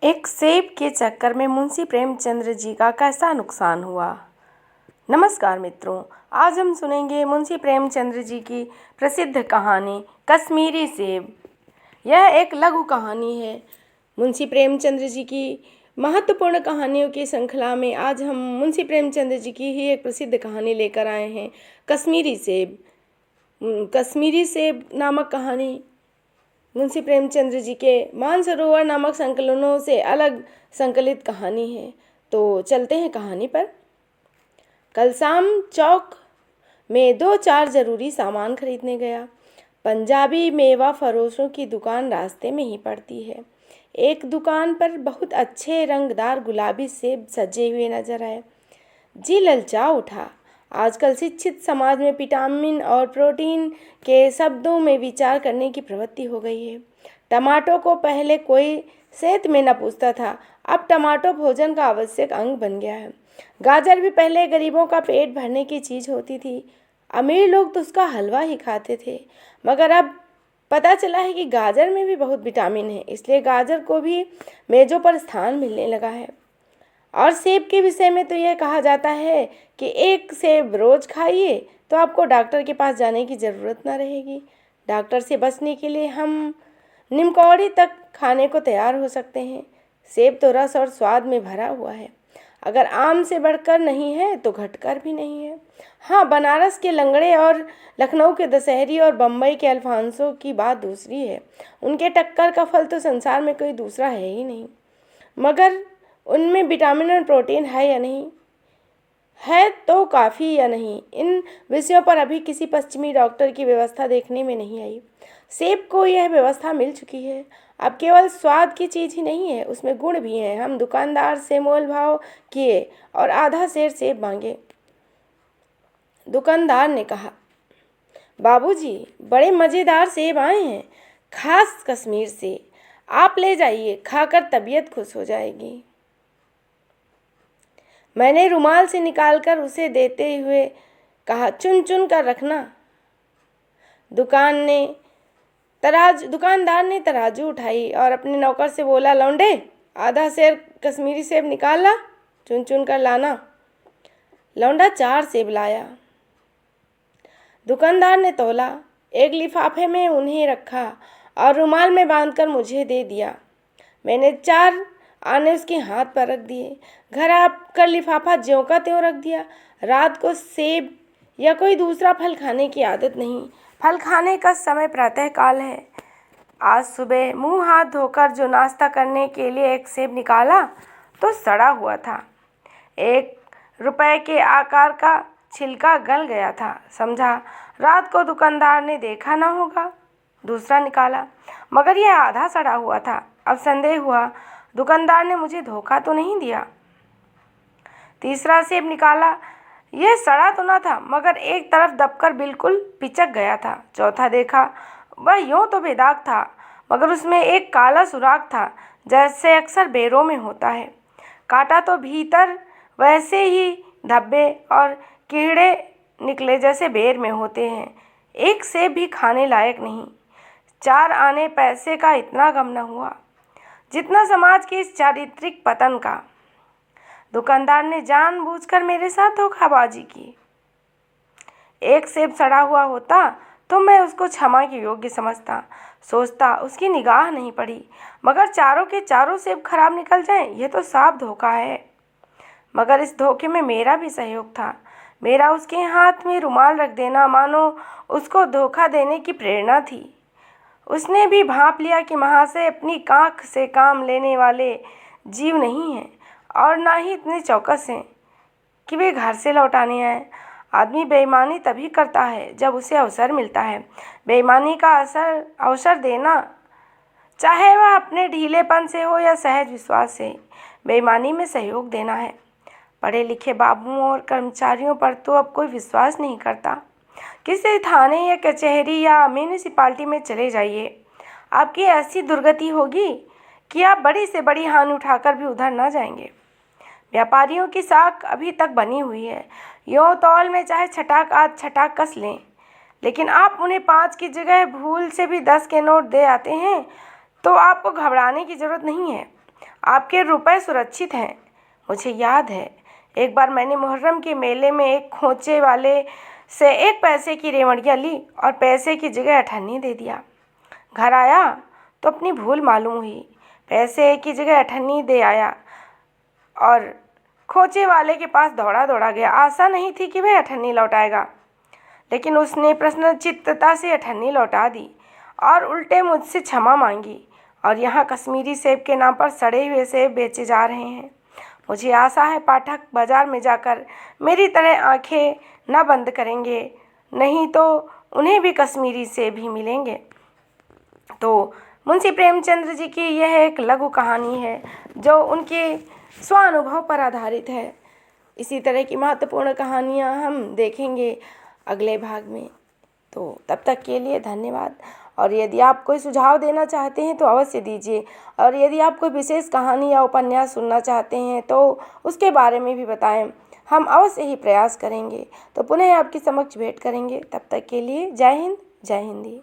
एक सेब के चक्कर में मुंशी प्रेमचंद्र जी का कैसा नुकसान हुआ। नमस्कार मित्रों, आज हम सुनेंगे मुंशी प्रेमचंद्र जी की प्रसिद्ध कहानी कश्मीरी सेब। यह एक लघु कहानी है। मुंशी प्रेमचंद्र जी की महत्वपूर्ण कहानियों की श्रृंखला में आज हम मुंशी प्रेमचंद्र जी की ही एक प्रसिद्ध कहानी लेकर आए हैं, कश्मीरी सेब। कश्मीरी सेब नामक कहानी मुंशी प्रेमचंद्र जी के मानसरोवर नामक संकलनों से अलग संकलित कहानी है। तो चलते हैं कहानी पर। कल शाम चौक में 2-4 ज़रूरी सामान खरीदने गया। पंजाबी मेवा फरोशों की दुकान रास्ते में ही पड़ती है। एक दुकान पर बहुत अच्छे रंगदार गुलाबी सेब सजे हुए नजर आए। जी ललचा उठा। आजकल शिक्षित समाज में विटामिन और प्रोटीन के शब्दों में विचार करने की प्रवृत्ति हो गई है। टमाटो को पहले कोई सेहत में न पूछता था, अब टमाटो भोजन का आवश्यक अंग बन गया है। गाजर भी पहले गरीबों का पेट भरने की चीज़ होती थी। अमीर लोग तो उसका हलवा ही खाते थे, मगर अब पता चला है कि गाजर में भी बहुत विटामिन है, इसलिए गाजर को भी मेज़ों पर स्थान मिलने लगा है। और सेब के विषय में तो यह कहा जाता है कि एक सेब रोज़ खाइए तो आपको डॉक्टर के पास जाने की ज़रूरत न रहेगी। डॉक्टर से बचने के लिए हम निमकौड़ी तक खाने को तैयार हो सकते हैं। सेब तो रस और स्वाद में भरा हुआ है। अगर आम से बढ़कर नहीं है तो घटकर भी नहीं है। हाँ, बनारस के लंगड़े और लखनऊ के दशहरी और बम्बई के अल्फांसो की बात दूसरी है। उनके टक्कर का फल तो संसार में कोई दूसरा है ही नहीं। मगर उनमें विटामिन और प्रोटीन है या नहीं, है तो काफ़ी या नहीं, इन विषयों पर अभी किसी पश्चिमी डॉक्टर की व्यवस्था देखने में नहीं आई। सेब को यह व्यवस्था मिल चुकी है। अब केवल स्वाद की चीज़ ही नहीं है, उसमें गुण भी हैं। हम दुकानदार से मोल भाव किए और आधा सेर सेब मांगे। दुकानदार ने कहा, बाबूजी, बड़े मज़ेदार सेब आए हैं, खास कश्मीर से। आप ले जाइए, खाकर तबीयत खुश हो जाएगी। मैंने रुमाल से निकालकर उसे देते हुए कहा, चुन चुन कर रखना। दुकानदार ने तराजू उठाई और अपने नौकर से बोला, लौंडे, आधा सेर कश्मीरी सेब निकाल ला, चुन चुन कर लाना। लौंडा 4 सेब लाया। दुकानदार ने तौला, एक लिफाफे में उन्हें रखा और रुमाल में बांधकर मुझे दे दिया। मैंने 4 आने उसके हाथ पर रख दिए। घर आकर लिफाफा ज्यों का त्यों रख दिया। रात को सेब या कोई दूसरा फल खाने की आदत नहीं। फल खाने का समय प्रातःकाल है। आज सुबह मुंह हाथ धोकर जो नाश्ता करने के लिए एक सेब निकाला तो सड़ा हुआ था। 1 रुपए के आकार का छिलका गल गया था। समझा रात को दुकानदार ने देखा ना होगा। दूसरा निकाला, मगर यह आधा सड़ा हुआ था। अब संदेह हुआ, दुकानदार ने मुझे धोखा तो नहीं दिया। तीसरा सेब निकाला, यह सड़ा तो न था, मगर एक तरफ दबकर बिल्कुल पिचक गया था। चौथा देखा, वह यूं तो बेदाग था, मगर उसमें एक काला सुराख था, जैसे अक्सर बेरों में होता है। काटा तो भीतर वैसे ही धब्बे और कीड़े निकले जैसे बेर में होते हैं। एक सेब भी खाने लायक नहीं। 4 आने पैसे का इतना गम न हुआ जितना समाज के इस चारित्रिक पतन का। दुकानदार ने जानबूझकर मेरे साथ धोखाबाजी की। एक सेब सड़ा हुआ होता तो मैं उसको क्षमा के योग्य समझता, सोचता उसकी निगाह नहीं पड़ी, मगर चारों के चारों सेब खराब निकल जाएं, यह तो साफ धोखा है। मगर इस धोखे में मेरा भी सहयोग था। मेरा उसके हाथ में रुमाल रख देना मानो उसको धोखा देने की प्रेरणा थी। उसने भी भांप लिया कि महाशय अपनी कांख से काम लेने वाले जीव नहीं हैं और ना ही इतने चौकस हैं कि वे घर से लौटाने आए। आदमी बेईमानी तभी करता है जब उसे अवसर मिलता है। बेईमानी का अवसर देना, चाहे वह अपने ढीलेपन से हो या सहज विश्वास से, बेईमानी में सहयोग देना है। पढ़े लिखे बाबुओं और कर्मचारियों पर तो अब कोई विश्वास नहीं करता। किसी थाने या कचहरी या म्यूनिसिपालिटी में चले जाइए, आपकी ऐसी दुर्गति होगी कि आप बड़ी से बड़ी हानि उठाकर भी उधर न जाएंगे। व्यापारियों की साख अभी तक बनी हुई है। यों तौल में चाहे छटाक कस लें, लेकिन आप उन्हें 5 की जगह भूल से भी 10 के नोट दे आते हैं तो आपको घबराने की ज़रूरत नहीं है। आपके रुपए सुरक्षित हैं। मुझे याद है, एक बार मैंने मुहर्रम के मेले में एक खोचे वाले से 1 पैसे की रेवड़ियाँ ली और पैसे की जगह अठन्नी दे दिया। घर आया तो अपनी भूल मालूम हुई, पैसे की जगह अठन्नी दे आया और खोचे वाले के पास दौड़ा दौड़ा गया। आशा नहीं थी कि वह अठन्नी लौटाएगा, लेकिन उसने प्रश्नचित्तता से अठन्नी लौटा दी और उल्टे मुझसे क्षमा मांगी। और यहाँ कश्मीरी सेब के नाम पर सड़े हुए सेब बेचे जा रहे हैं। मुझे आशा है पाठक बाज़ार में जाकर मेरी तरह आंखें न बंद करेंगे, नहीं तो उन्हें भी कश्मीरी सेब ही मिलेंगे। तो मुंशी प्रेमचंद्र जी की यह एक लघु कहानी है जो उनके स्वानुभव पर आधारित है। इसी तरह की महत्वपूर्ण कहानियाँ हम देखेंगे अगले भाग में। तो तब तक के लिए धन्यवाद। और यदि आप कोई सुझाव देना चाहते हैं तो अवश्य दीजिए, और यदि आप कोई विशेष कहानी या उपन्यास सुनना चाहते हैं तो उसके बारे में भी बताएं, हम अवश्य ही प्रयास करेंगे। तो पुनः आपके समक्ष भेंट करेंगे। तब तक के लिए जय हिंद, जय हिंदी।